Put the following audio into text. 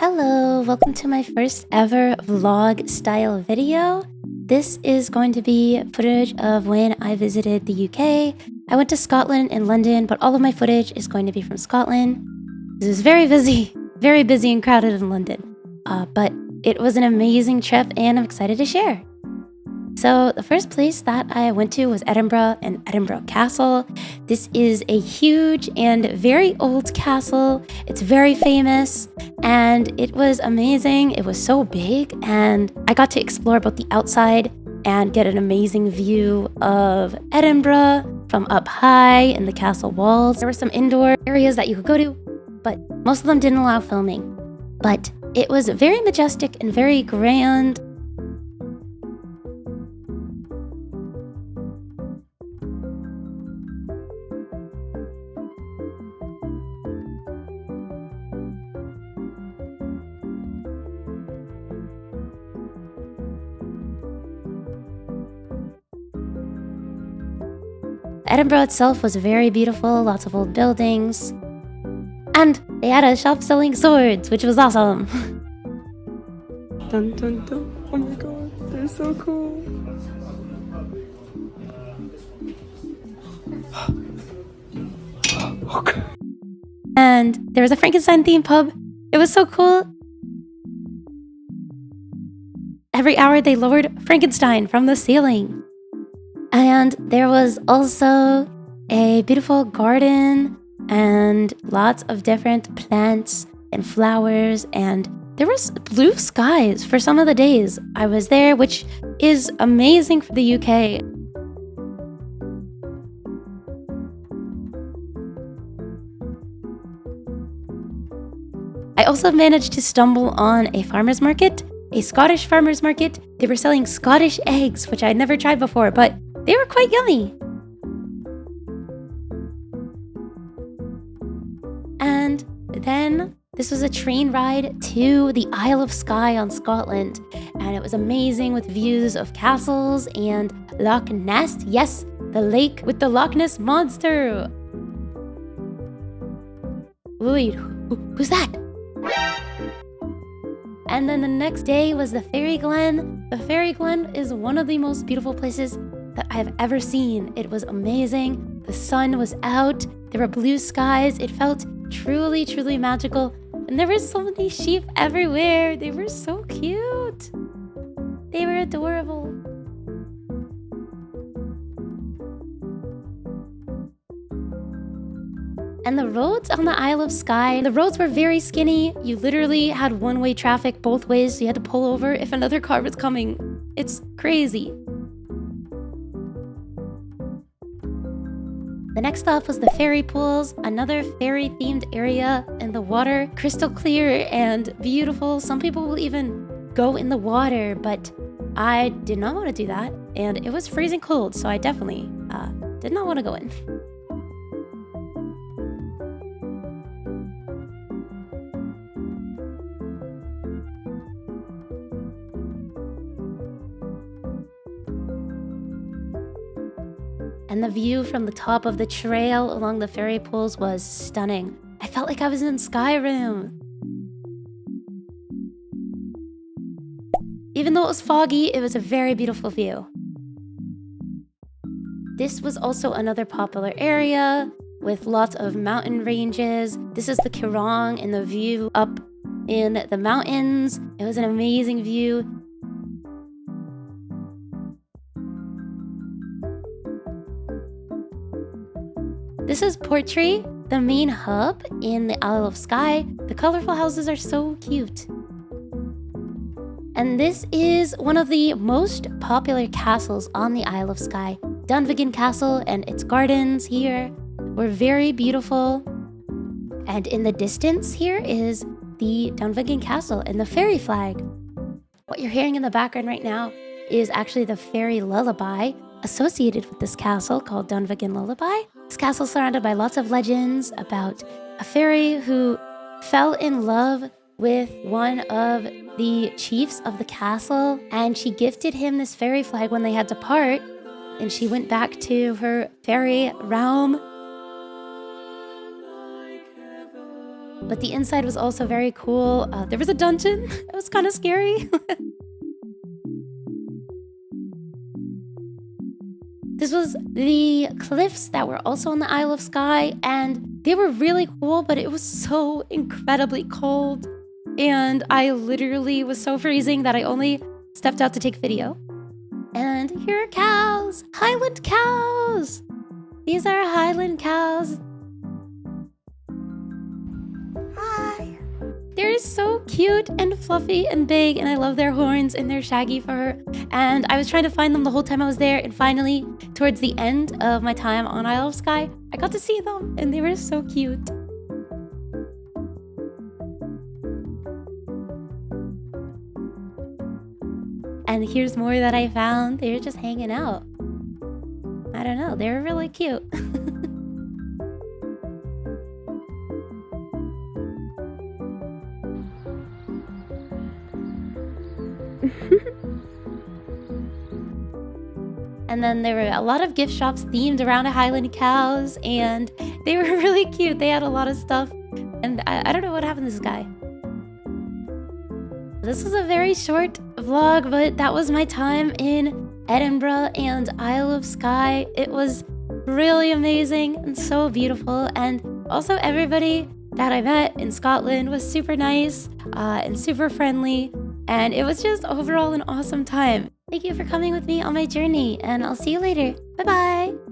Hello, welcome to my first ever vlog style video. This is going to be footage of when I visited the UK. I went to Scotland and London, but all of my footage is going to be from Scotland. This is very busy and crowded in London. But it was an amazing trip and I'm excited to share. So the first place that I went to was Edinburgh and Edinburgh Castle. This is a huge and very old castle. It's very famous and it was amazing. It was so big and I got to explore both the outside and get an amazing view of Edinburgh from up high in the castle walls. There were some indoor areas that you could go to, but most of them didn't allow filming. But it was very majestic and very grand. Edinburgh itself was very beautiful, lots of old buildings. And they had a shop selling swords, which was awesome. Dun dun dun. Oh my god, they're so cool. Okay. And there was a Frankenstein themed pub. It was so cool. Every hour they lowered Frankenstein from the ceiling. And there was also a beautiful garden and lots of different plants and flowers, and there was blue skies for some of the days I was there, which is amazing for the UK. I also managed to stumble on a farmer's market, a Scottish farmer's market. They were selling Scottish eggs, which I'd never tried before, but they were quite yummy. And then this was a train ride to the Isle of Skye on Scotland. And it was amazing with views of castles and Loch Ness. Yes, the lake with the Loch Ness monster. Wait, who's that? And then the next day was the Fairy Glen. The Fairy Glen is one of the most beautiful places that I've ever seen. It was amazing. The sun was out. There were blue skies. It felt truly, truly magical. And there were so many sheep everywhere. They were so cute. They were adorable. And the roads on the Isle of Skye, the roads were very skinny. You literally had one-way traffic both ways, so you had to pull over if another car was coming. It's crazy. The next stop was the fairy pools, another fairy-themed area, and the water crystal clear and beautiful. Some people will even go in the water, but I did not want to do that, and it was freezing cold, so I definitely did not want to go in. And the view from the top of the trail along the fairy pools was stunning. I felt like I was in Skyrim. Even though it was foggy, it was a very beautiful view. This was also another popular area with lots of mountain ranges. This is the Kirong and the view up in the mountains. It was an amazing view. This is Portree, the main hub in the Isle of Skye. The colorful houses are so cute. And this is one of the most popular castles on the Isle of Skye. Dunvegan Castle and its gardens here were very beautiful. And in the distance here is the Dunvegan Castle and the fairy flag. What you're hearing in the background right now is actually the fairy lullaby associated with this castle called Dunvegan Lullaby. This castle is surrounded by lots of legends about a fairy who fell in love with one of the chiefs of the castle, and she gifted him this fairy flag when they had to part, and she went back to her fairy realm but the inside was also very cool. There was a dungeon. It was kind of scary. This was the cliffs that were also on the Isle of Skye, and they were really cool, but it was so incredibly cold. And I literally was so freezing that I only stepped out to take video. And here are cows! Highland cows! These are Highland cows. Hi! They're so cute and fluffy and big, and I love their horns and their shaggy fur. And I was trying to find them the whole time I was there, and finally, towards the end of my time on Isle of Skye, I got to see them, and they were so cute. And here's more that I found. They were just hanging out. I don't know, they were really cute. And then there were a lot of gift shops themed around Highland cows, and they were really cute. They had a lot of stuff, and I don't know what happened to this guy. This was a very short vlog, but that was my time in Edinburgh and Isle of Skye. It was really amazing and so beautiful, and also everybody that I met in Scotland was super nice and super friendly, and it was just overall an awesome time. Thank you for coming with me on my journey, and I'll see you later. Bye-bye!